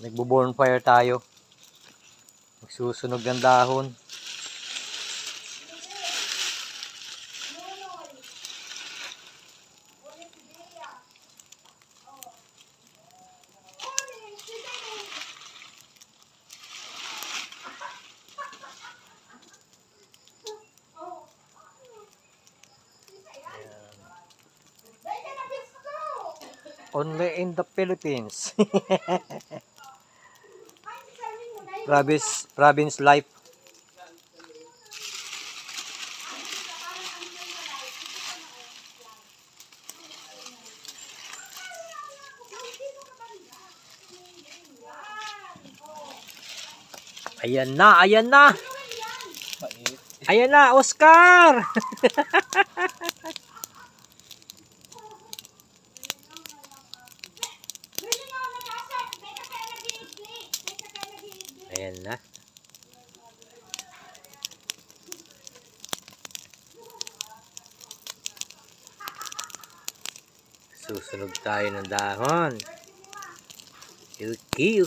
Nagbo-bonfire tayo. Magsusunog ng dahon. Only in the Philippines. Province life. Ayan na, ayan na. Ayan na, Oscar. Ayan na. Susunog tayo ng dahon. Okay.